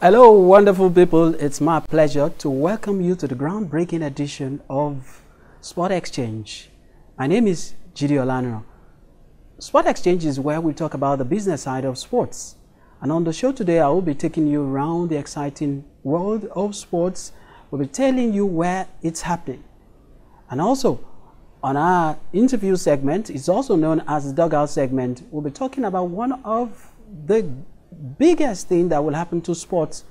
Hello, wonderful people. It's my pleasure to welcome you to the groundbreaking edition of Sport Exchange. My name is Jide Olaniro. Sport Exchange is where we talk about the business side of sports. And on the show today, I will be taking you around the exciting world of sports. We'll be telling you where it's happening. And also, on our interview segment, it's also known as the Dugout segment, we'll be talking about one of the biggest thing that will happen to sports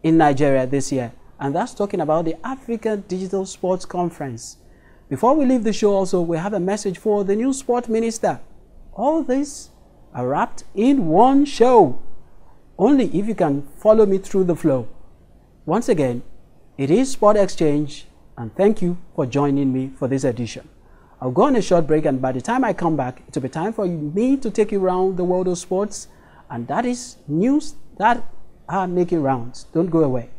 in Nigeria this year, and that's talking about the African Digital Sports Conference. Before we leave the show also, we have a message for the new sport minister. All this are wrapped in one show, only if you can follow me through the flow. Once again, it is Sport Exchange, and thank you for joining me for this edition. I'll go on a short break, and by the time I come back, it'll be time for me to take you around the world of sports. And that is news that are making rounds. Don't go away.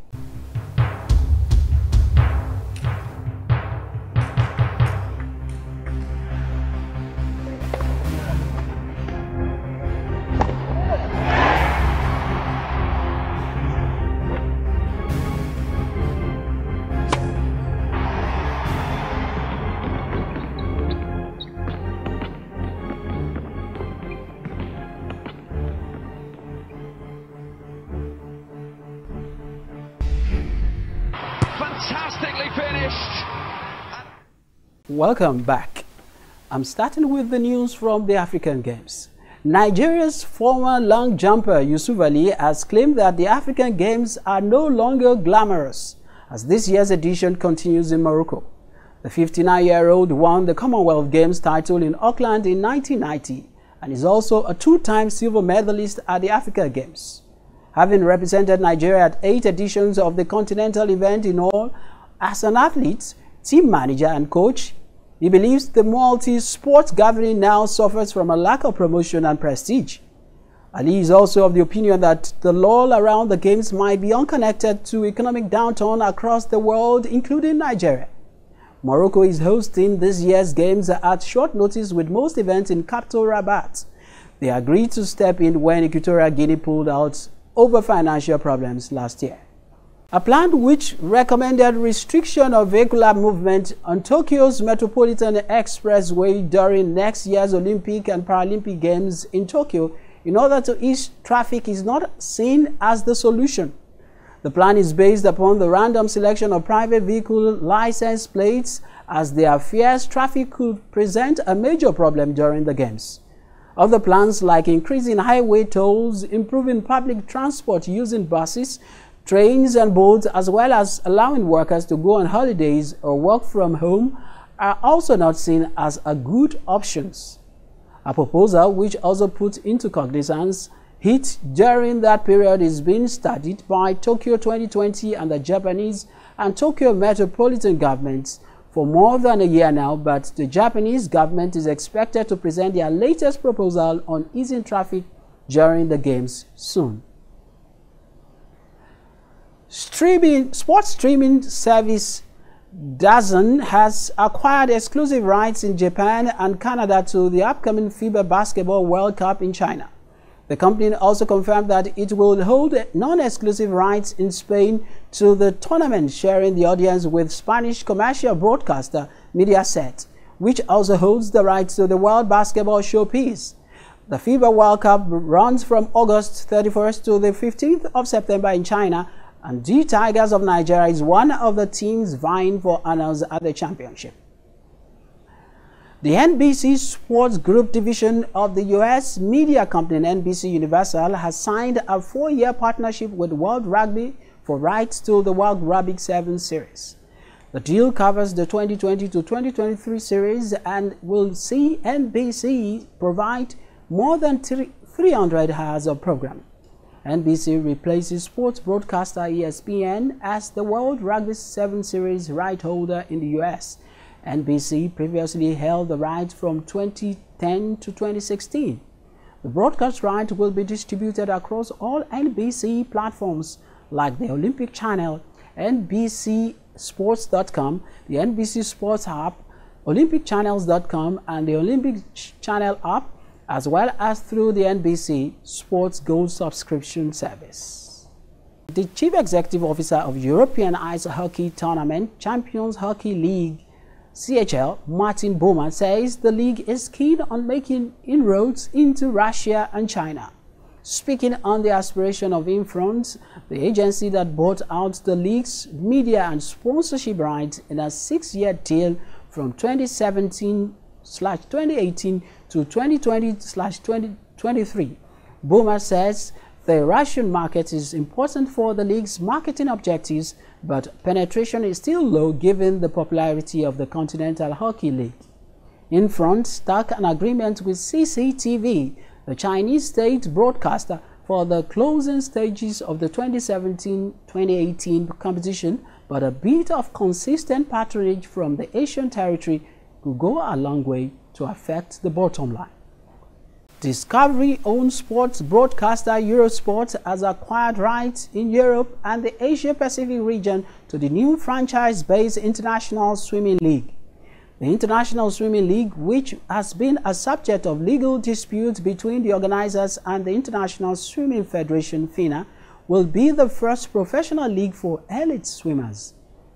Fantastically finished. Welcome back. I'm starting with the news from the African Games. Nigeria's former long jumper Yusuf Ali has claimed that the African Games are no longer glamorous as this year's edition continues in Morocco. The 59-year-old won the Commonwealth Games title in Auckland in 1990 and is also a two-time silver medalist at the Africa Games. Having represented Nigeria at 8 editions of the continental event in all, as an athlete, team manager and coach, he believes the multi-sport gathering now suffers from a lack of promotion and prestige. Ali is also of the opinion that the lull around the games might be unconnected to economic downturn across the world, including Nigeria. Morocco is hosting this year's games at short notice with most events in capital Rabat. They agreed to step in when Equatorial Guinea pulled out over financial problems last year. A plan which recommended restriction of vehicular movement on Tokyo's Metropolitan Expressway during next year's Olympic and Paralympic Games in Tokyo in order to ease traffic is not seen as the solution. The plan is based upon the random selection of private vehicle license plates, as their fears traffic could present a major problem during the Games. Other plans like increasing highway tolls, improving public transport using buses, trains and boats, as well as allowing workers to go on holidays or work from home are also not seen as a good options. A proposal which also puts into cognizance heat during that period is being studied by Tokyo 2020 and the Japanese and Tokyo metropolitan governments for more than a year now, but the Japanese government is expected to present their latest proposal on easing traffic during the Games soon. Sports streaming service DAZN has acquired exclusive rights in Japan and Canada to the upcoming FIBA Basketball World Cup in China. The company also confirmed that it will hold non-exclusive rights in Spain to the tournament, sharing the audience with Spanish commercial broadcaster Mediaset, which also holds the rights to the World Basketball Showpiece. The FIBA World Cup runs from August 31st to the 15th of September in China, and the Tigers of Nigeria is one of the teams vying for honors at the championship. The NBC Sports Group division of the U.S. media company NBC Universal has signed a 4-year partnership with World Rugby for rights to the World Rugby 7 series. The deal covers the 2020 to 2023 series and will see NBC provide more than 300 hours of programming. NBC replaces sports broadcaster ESPN as the World Rugby 7 series right holder in the U.S. NBC previously held the rights from 2010 to 2016. The broadcast right will be distributed across all NBC platforms like the Olympic Channel, NBCSports.com, the NBC Sports app, OlympicChannels.com, and the Olympic Channel app, as well as through the NBC Sports Gold subscription service. The Chief Executive Officer of European Ice Hockey Tournament Champions Hockey League CHL, Martin Bowman, says the league is keen on making inroads into Russia and China. Speaking on the aspiration of Infront, the agency that bought out the league's media and sponsorship rights in a 6-year deal from 2017/2018 to 2020/2023. Bowman says the Russian market is important for the league's marketing objectives, but penetration is still low given the popularity of the Continental Hockey League. Infront struck an agreement with CCTV, the Chinese state broadcaster, for the closing stages of the 2017-2018 competition, but a bit of consistent patronage from the Asian territory could go a long way to affect the bottom line. Discovery-owned sports broadcaster Eurosport has acquired rights in Europe and the Asia-Pacific region to the new franchise-based International Swimming League. The International Swimming League, which has been a subject of legal dispute between the organizers and the International Swimming Federation (FINA), will be the first professional league for elite swimmers.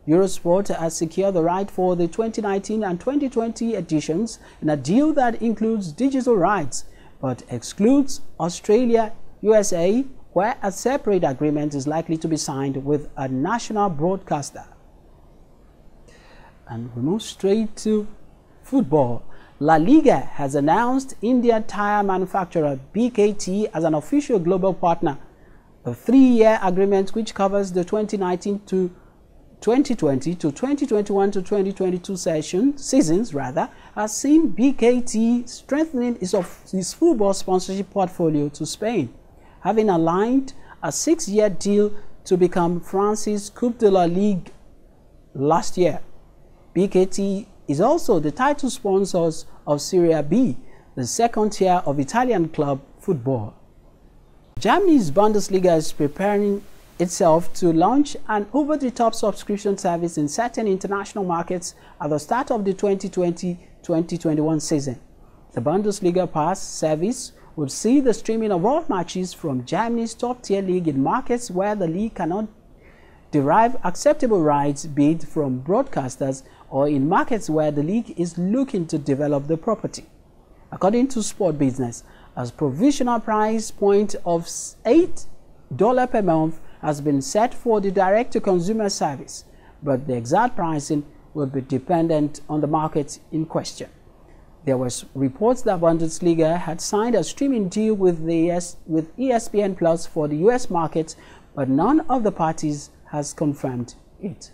Eurosport has secured the right for the 2019 and 2020 editions in a deal that includes digital rights, but excludes Australia, USA, where a separate agreement is likely to be signed with a national broadcaster. And we move straight to football. La Liga has announced Indian tire manufacturer BKT as an official global partner. A 3-year agreement which covers the 2019 to 2020 to 2021 to 2022 seasons has seen BKT strengthening its football sponsorship portfolio to Spain, having aligned a 6-year deal to become France's Coupe de la Ligue last year. BKT is also the title sponsors of Serie B, the second tier of Italian club football. Germany's Bundesliga is preparing itself to launch an over-the-top subscription service in certain international markets at the start of the 2020-2021 season. The Bundesliga Pass service will see the streaming of all matches from Germany's top-tier league in markets where the league cannot derive acceptable rights bid from broadcasters, or in markets where the league is looking to develop the property. According to Sport Business, a provisional price point of $8 per month has been set for the direct-to-consumer service, but the exact pricing will be dependent on the market in question. There was reports that Bundesliga had signed a streaming deal with ESPN Plus for the US market, but none of the parties has confirmed it.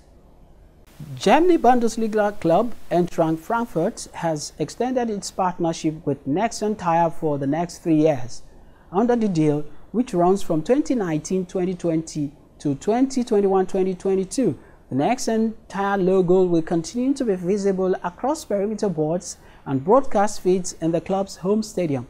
Germany Bundesliga club Eintracht Frankfurt has extended its partnership with Nexon Tire for the next 3 years. Under the deal, which runs from 2019-2020 to 2021-2022, the Nexon Tire logo will continue to be visible across perimeter boards and broadcast feeds in the club's home stadium.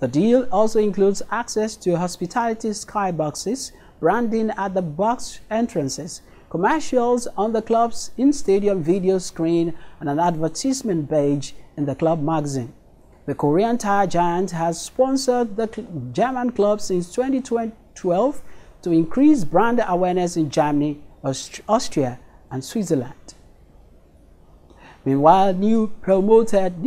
The deal also includes access to hospitality skyboxes, branding at the box entrances, commercials on the club's in-stadium video screen, and an advertisement page in the club magazine. The Korean tire giant has sponsored the German club since 2012 to increase brand awareness in Germany, Austria, and Switzerland. Meanwhile, newly promoted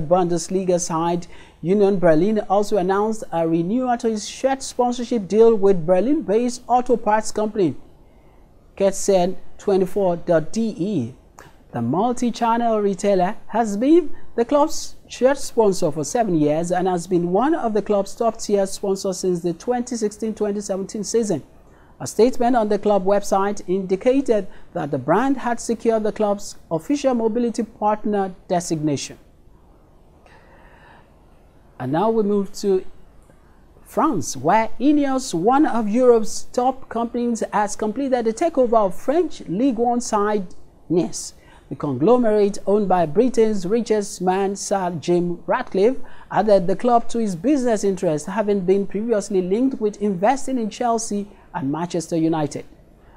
Bundesliga side Union Berlin also announced a renewal to its shirt sponsorship deal with Berlin-based auto parts company Ketsen24.de. The multi-channel retailer has been the club's shirt sponsor for 7 years and has been one of the club's top-tier sponsors since the 2016-2017 season. A statement on the club website indicated that the brand had secured the club's official mobility partner designation. And now we move to France, where Ineos, one of Europe's top companies, has completed the takeover of French Ligue 1 side Nice. The conglomerate, owned by Britain's richest man, Sir Jim Ratcliffe, added the club to his business interests, having been previously linked with investing in Chelsea and Manchester United.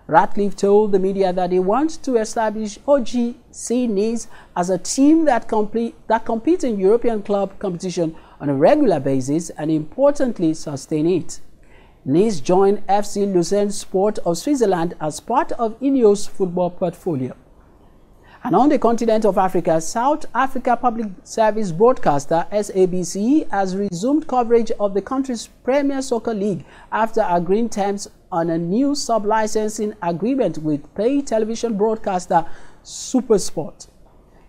Ratcliffe told the media that he wants to establish OGC Nice as a team that competes in European club competition on a regular basis and, importantly, sustain it. Nice joined FC Lucerne Sport of Switzerland as part of Ineos football portfolio. And on the continent of Africa, South Africa Public Service broadcaster SABC has resumed coverage of the country's Premier Soccer League after agreeing terms on a new sub-licensing agreement with pay television broadcaster SuperSport.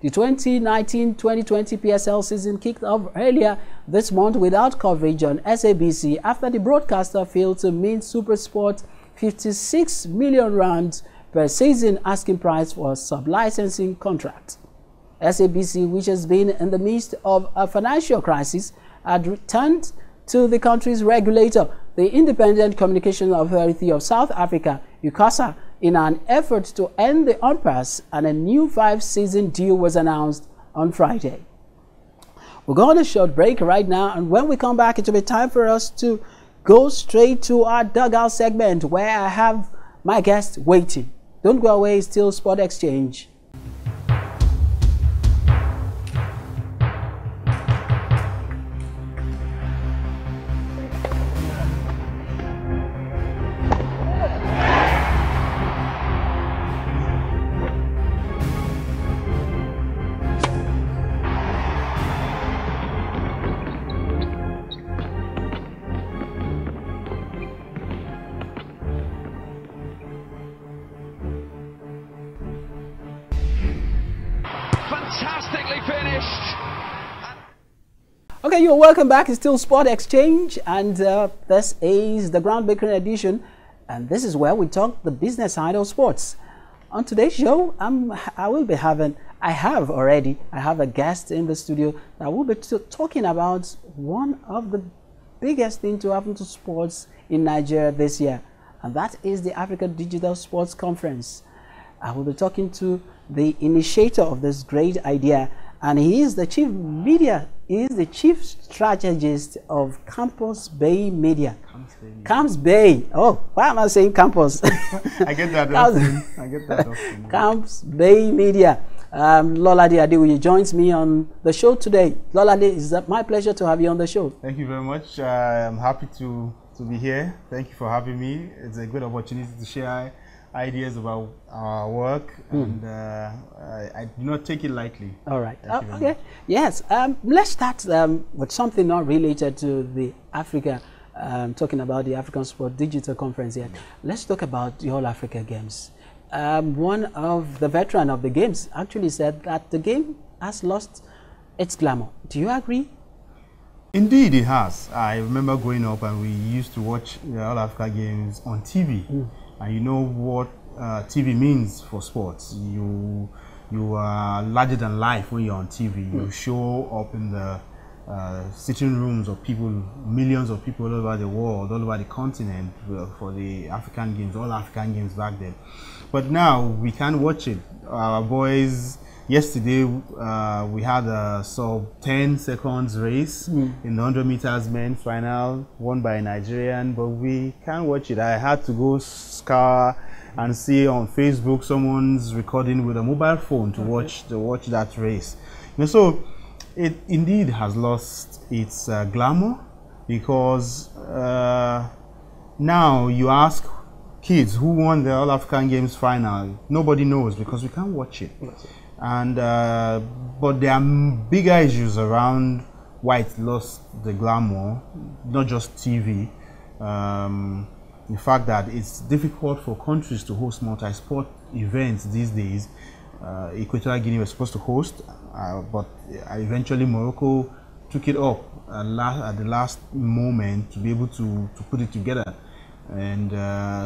The 2019-2020 PSL season kicked off earlier this month without coverage on SABC after the broadcaster failed to meet SuperSport 56 million rands per season asking price for a sub-licensing contract. SABC, which has been in the midst of a financial crisis, had returned to the country's regulator, the Independent Communication Authority of South Africa, UCASA, in an effort to end the impasse, and a new 5-season deal was announced on Friday. We're going on a short break right now, and when we come back, it will be time for us to go straight to our dugout segment where I have my guest waiting. Don't go away, it's still Sport Exchange. Fantastically finished. Okay, you're welcome back. It's still Sport Exchange, and this is the groundbreaking edition, and this is where we talk the business side of sports. On today's show, I have a guest in the studio that will be talking about one of the biggest things to happen to sports in Nigeria this year, and that is the Africa Digital Sports Conference. I will be talking to the initiator of this great idea, and he is the chief strategist of Campus Bay Media. Camps Bay. Oh, why am I saying campus? I get that often. I get that often. Camps Bay Media. Lolade Adewoye joins me on the show today. Lolade, it's my pleasure to have you on the show. Thank you very much. I'm happy to be here. Thank you for having me. It's a good opportunity to share ideas about our work, and I do not take it lightly. All right. Okay. Yes. Let's start with something not related to the Africa. Talking about the African Sport Digital Conference here. Let's talk about the All Africa Games. One of the veterans of the games actually said that the game has lost its glamour. Do you agree? Indeed, it has. I remember growing up and we used to watch the All Africa Games on TV. And you know what TV means for sports. You are larger than life when you're on TV. You show up in the sitting rooms of people, millions of people all over the world, all over the continent for the African Games, all African Games back then. But now we can't watch it. Our boys, yesterday we had a sub 10 seconds race in the 100 meters men's final, won by a Nigerian, but we can't watch it. I had to go scour and see on Facebook someone's recording with a mobile phone to watch that race. You know, so it indeed has lost its glamour, because now you ask kids who won the All African Games final, nobody knows because we can't watch it. And but there are bigger issues around why it lost the glamour, not just TV. The fact that it's difficult for countries to host multi-sport events these days. Equatorial Guinea was supposed to host, but eventually Morocco took it up at the last moment to be able to put it together. And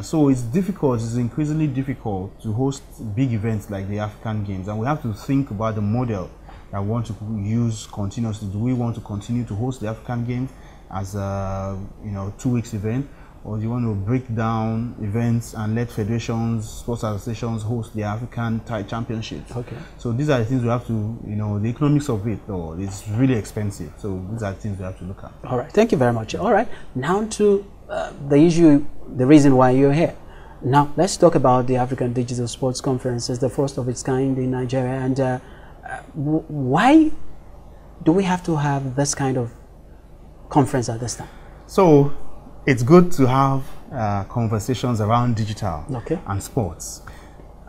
so it's difficult, it's increasingly difficult to host big events like the African Games. And we have to think about the model that we want to use continuously. Do we want to continue to host the African Games as a 2-week event? Or do you want to break down events and let federations, sports associations host the African championships? Okay. So these are the things we have to, the economics of it, though, it's really expensive. So these are the things we have to look at. All right. Thank you very much. All right. Now to the issue, the reason why you're here. Now, let's talk about the African Digital Sports Conference. It's the first of its kind in Nigeria. And why do we have to have this kind of conference at this time? So, it's good to have conversations around digital and sports.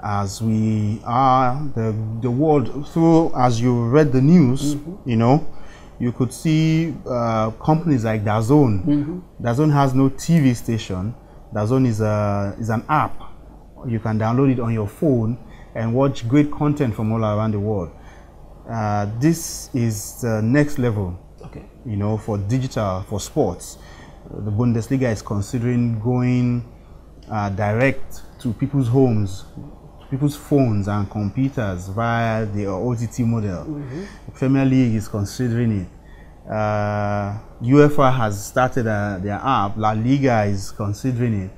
As we are the world through, as you read the news, you know, you could see companies like DAZN. DAZN has no TV station. DAZN is an app. You can download it on your phone and watch great content from all around the world. This is the next level, you know, for digital, for sports. The Bundesliga is considering going direct to people's homes, people's phones and computers via the OTT model. The Premier League is considering it. UEFA has started their app. La Liga is considering it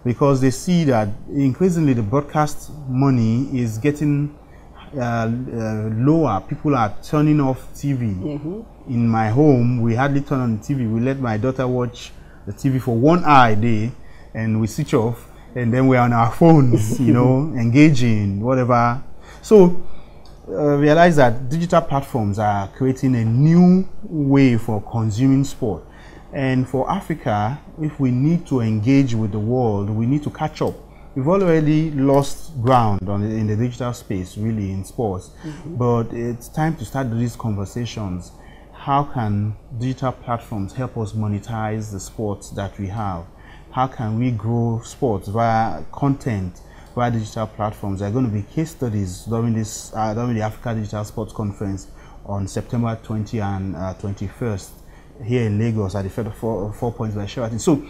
because they see that increasingly the broadcast money is getting lower. People are turning off TV. In my home, we hardly turn on the TV. We let my daughter watch the TV for 1 hour a day and we switch off. And then we're on our phones, you know, engaging, whatever. So realize that digital platforms are creating a new way for consuming sport. And for Africa, if we need to engage with the world, we need to catch up. We've already lost ground in the digital space, really, in sports. But it's time to start these conversations. How can digital platforms help us monetize the sports that we have? How can we grow sports via content, via digital platforms? There are going to be case studies during this during the Africa Digital Sports Conference on September 20 and 21st here in Lagos at the Four Points by Sheraton. So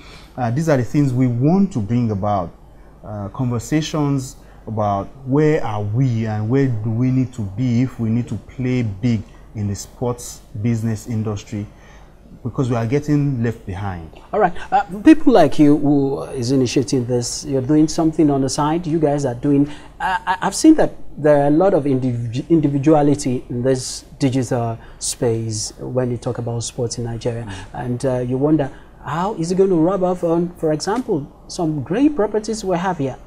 these are the things we want to bring about, conversations about where are we and where do we need to be if we need to play big in the sports business industry, because we are getting left behind. All right, people like you who is initiating this, you're doing something on the side, you guys are doing, I've seen that there are a lot of individuality in this digital space when you talk about sports in Nigeria, and you wonder, how is it going to rub off on, for example, some great properties we have here?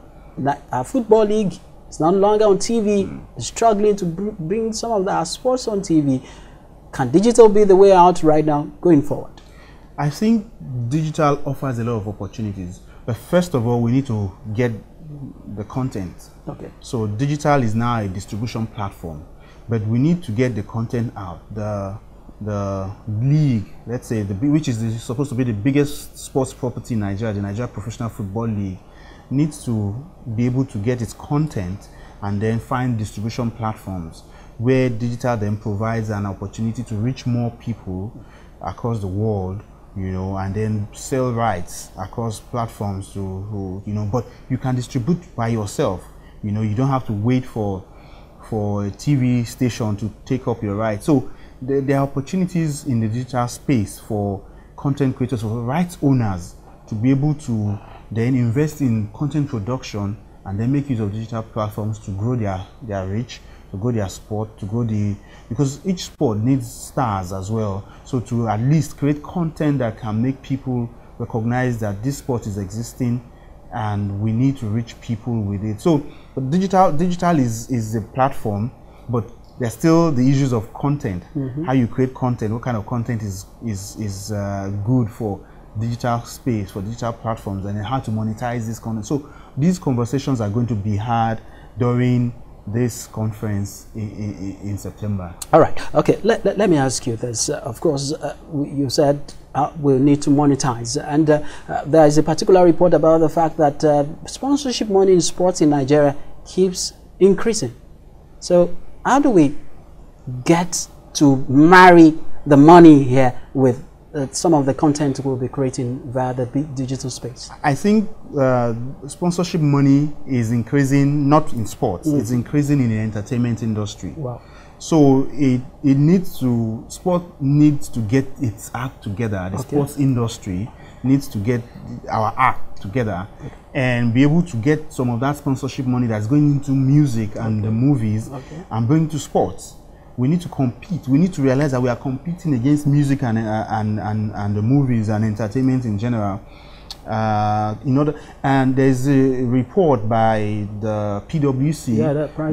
Our football league is no longer on TV, struggling to bring some of our sports on TV. Can digital be the way out right now, going forward? I think digital offers a lot of opportunities. But first of all, we need to get the content. So digital is now a distribution platform. But we need to get the content out. The league, let's say, which is supposed to be the biggest sports property in Nigeria, the Nigeria Professional Football League, needs to be able to get its content and then find distribution platforms where digital then provides an opportunity to reach more people across the world, you know, and then sell rights across platforms to, you know, but you can distribute by yourself. You know, you don't have to wait for a TV station to take up your rights. So there are opportunities in the digital space for content creators, for rights owners, to be able to then invest in content production and then make use of digital platforms to grow their reach, to grow their sport, to grow because each sport needs stars as well. So to at least create content that can make people recognize that this sport is existing and we need to reach people with it. So digital is the platform, but there's still the issues of content. How you create content, what kind of content is good for digital space, for digital platforms, and then how to monetize this content. So these conversations are going to be had during this conference in September. All right. Okay. Let me ask you this. Of course, you said we'll need to monetize, and there is a particular report about the fact that sponsorship money in sports in Nigeria keeps increasing. So how do we get to marry the money here with some of the content we'll be creating via the digital space? I think sponsorship money is increasing, not in sports, it's increasing in the entertainment industry. Wow. So sport needs to get its act together. The sports industry needs to get our act together and be able to get some of that sponsorship money that's going into music and the movies and bring to sports. We need to compete. We need to realize that we are competing against music and the movies and entertainment in general. and there's a report by the PwC,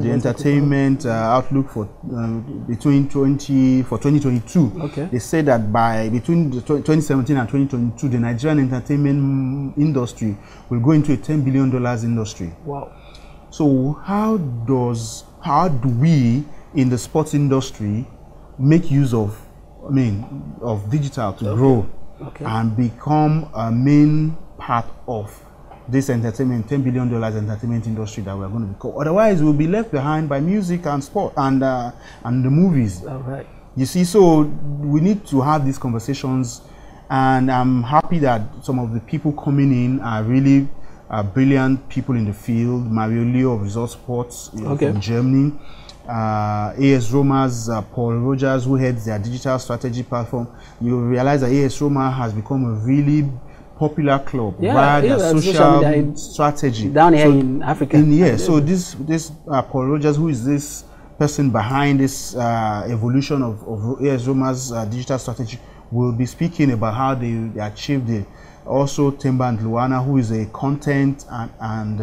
the Entertainment Outlook for 2022. Okay. They said that between 2017 and 2022, the Nigerian entertainment industry will go into a $10 billion industry. Wow. So how do we in the sports industry make use of digital to grow and become a main part of this entertainment, $10 billion entertainment industry that we're going to become? Otherwise, we'll be left behind by music and sport and the movies. All right. You see, so we need to have these conversations, and I'm happy that some of the people coming in are really brilliant people in the field. Mario Leo of Resort Sports from Germany. AS Roma's Paul Rogers, who heads their digital strategy platform. You realize that AS Roma has become a really popular club via their social strategy down here in Africa. So this Paul Rogers, who is this person behind this evolution of AS Roma's digital strategy, will be speaking about how they achieved it. Also, Temba and Luana, who is a content and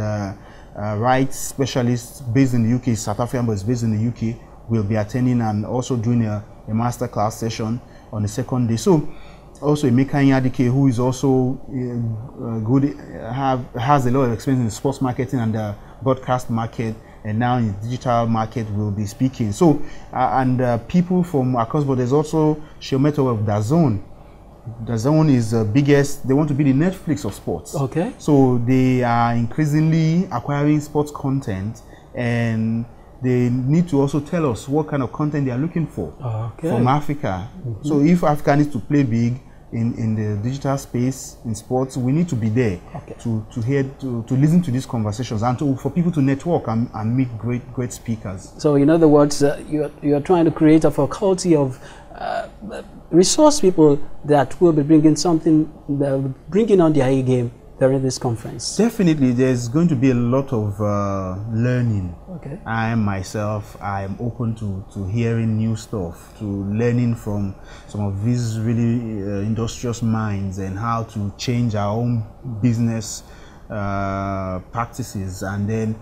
rights specialist based in the UK, South African, but is based in the UK, will be attending and also doing a masterclass session on the second day. So, also Emeka Nyadike, who is also has a lot of experience in the sports marketing and the broadcast market, and now in the digital market, will be speaking. So, people from across, but there's also Shiometo of DAZN. DAZN is the biggest. They want to be the Netflix of sports. Okay. So they are increasingly acquiring sports content, and they need to also tell us what kind of content they are looking for from Africa. So if Africa needs to play big in the digital space in sports, we need to be there to listen to these conversations and for people to network and meet great speakers. So in other words, you are trying to create a faculty of resource people that will be bringing bringing on their A game during this conference. Definitely, there's going to be a lot of learning. Okay. I am open to hearing new stuff, to learning from some of these really industrious minds and how to change our own business practices. And then,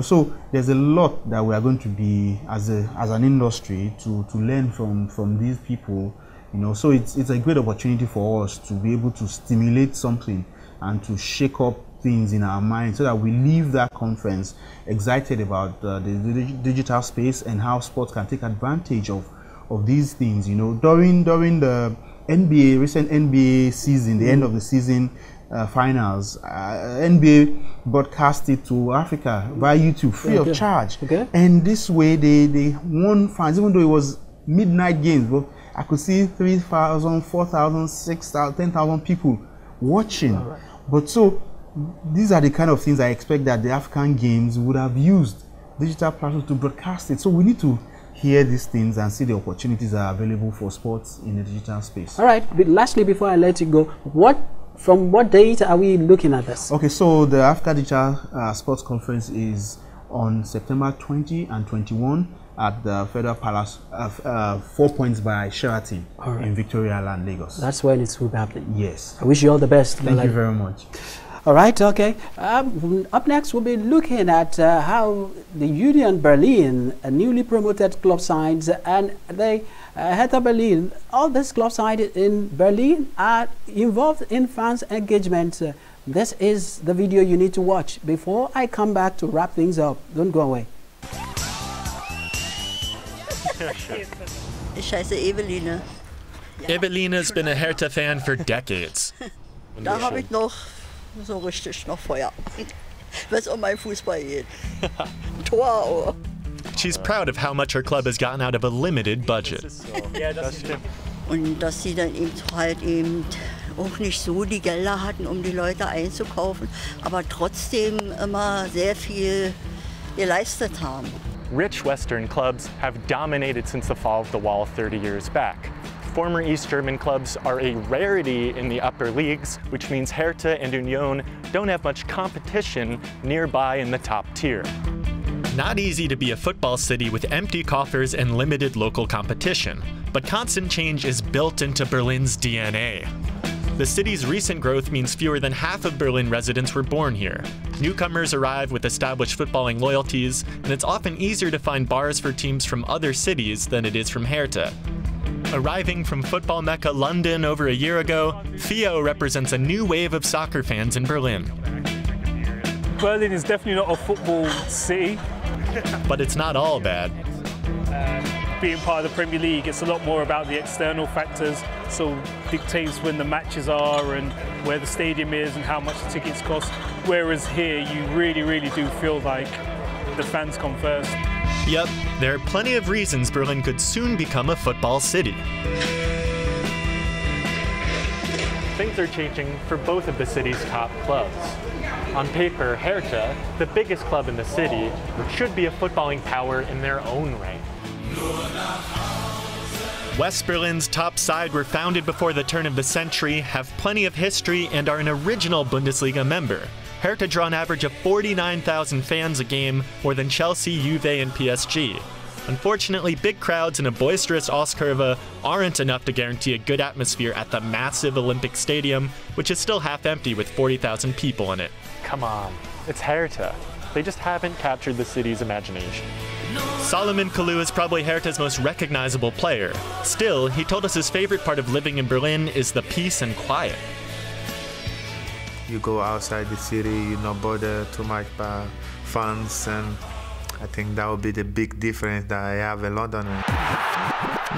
so there's a lot that we are going to be as an industry to learn from these people. So it's a great opportunity for us to be able to stimulate something and to shake up things in our minds so that we leave that conference excited about the digital space and how sports can take advantage of these things. During the recent NBA season, the end of the season finals, NBA broadcasted to Africa via YouTube free of charge. And this way they won fans, even though it was midnight games. But I could see 3,000, 4,000, 6,000, 10,000 people watching. But so these are the kind of things I expect that the African Games would have used digital platforms to broadcast it. So we need to hear these things and see the opportunities that are available for sports in the digital space. All right, but lastly, before I let you go, from what date are we looking at this? Okay, so the Africa Digital Sports Conference is on September 20 and 21 at the Federal Palace, 4 Points by Sheraton in Victoria Land, Lagos. That's when it will be happening. Yes. I wish you all the best. Thank you very much. All right, okay. Up next, we'll be looking at how the Union Berlin, a newly promoted club side, and the Hertha Berlin, all these club sides in Berlin are involved in fans' engagement. This is the video you need to watch before I come back to wrap things up. Don't go away. Ich heiße Eveline. Evelina's been a Hertha fan for decades. Da habe ich noch so richtig noch Feuer. Wenn es mein Fußball geht. Tor. She's proud of how much her club has gotten out of a limited budget. Und dass sie dann eben auch nicht so die Gelder hatten, die Leute einzukaufen, aber trotzdem immer sehr viel geleistet haben. Rich Western clubs have dominated since the fall of the wall 30 years back. Former East German clubs are a rarity in the upper leagues, which means Hertha and Union don't have much competition nearby in the top tier. Not easy to be a football city with empty coffers and limited local competition, but constant change is built into Berlin's DNA. The city's recent growth means fewer than half of Berlin residents were born here. Newcomers arrive with established footballing loyalties, and it's often easier to find bars for teams from other cities than it is from Hertha. Arriving from football mecca London over a year ago, Theo represents a new wave of soccer fans in Berlin. Berlin is definitely not a football city. But it's not all bad. Being part of the Premier League, it's a lot more about the external factors, so dictates when the matches are and where the stadium is and how much the tickets cost. Whereas here, you really do feel like the fans come first. Yep, there are plenty of reasons Berlin could soon become a football city. Things are changing for both of the city's top clubs. On paper, Hertha, the biggest club in the city, should be a footballing power in their own right. West Berlin's top side were founded before the turn of the century, have plenty of history, and are an original Bundesliga member. Hertha draw an average of 49,000 fans a game, more than Chelsea, Juve, and PSG. Unfortunately, big crowds and a boisterous Ostkurve aren't enough to guarantee a good atmosphere at the massive Olympic Stadium, which is still half empty with 40,000 people in it. Come on, it's Hertha. They just haven't captured the city's imagination. Salomon Kalou is probably Hertha's most recognizable player. Still, he told us his favorite part of living in Berlin is the peace and quiet. You go outside the city, you're not bothered too much by fans, and I think that would be the big difference that I have in London.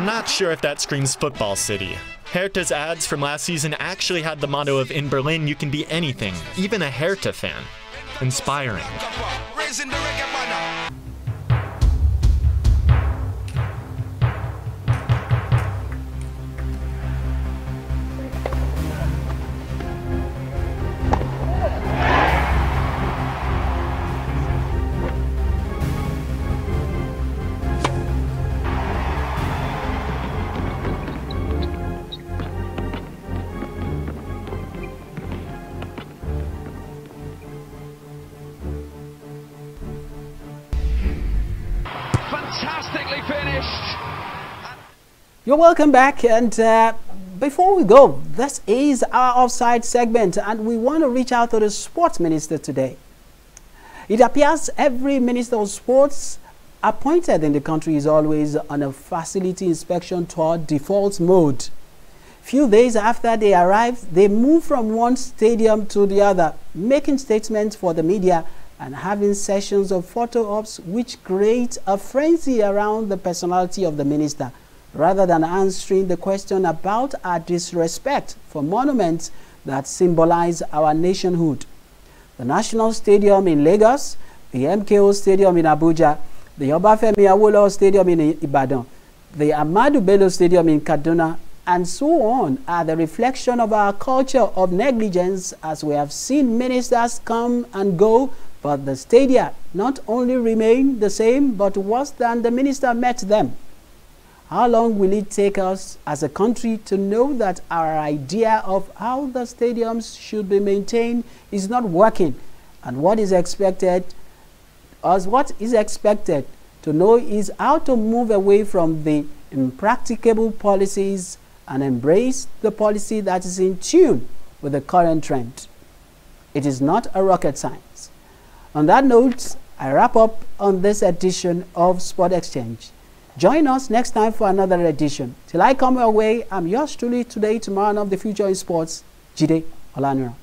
Not sure if that screams football city. Hertha's ads from last season actually had the motto of "In Berlin, you can be anything, even a Hertha fan." Inspiring. Fantastically finished. You're welcome back, and before we go, this is our offside segment, and we want to reach out to the sports minister today. It appears every minister of sports appointed in the country is always on a facility inspection tour default mode. Few days after they arrive, they move from one stadium to the other, making statements for the media and having sessions of photo ops which create a frenzy around the personality of the minister, rather than answering the question about our disrespect for monuments that symbolize our nationhood. The National Stadium in Lagos, the MKO Stadium in Abuja, the Obafemi Awolowo Stadium in Ibadan, the Ahmadu Bello Stadium in Kaduna, and so on are the reflection of our culture of negligence, as we have seen ministers come and go, but the stadia not only remain the same, but worse than the minister met them. How long will it take us as a country to know that our idea of how the stadiums should be maintained is not working, and what is expected to know is how to move away from the impracticable policies and embrace the policy that is in tune with the current trend. It is not a rocket science. On that note, I wrap up on this edition of Sport Exchange. Join us next time for another edition. Till I come your way, I'm yours truly today, tomorrow, and of the future in sports, Jide Olanura.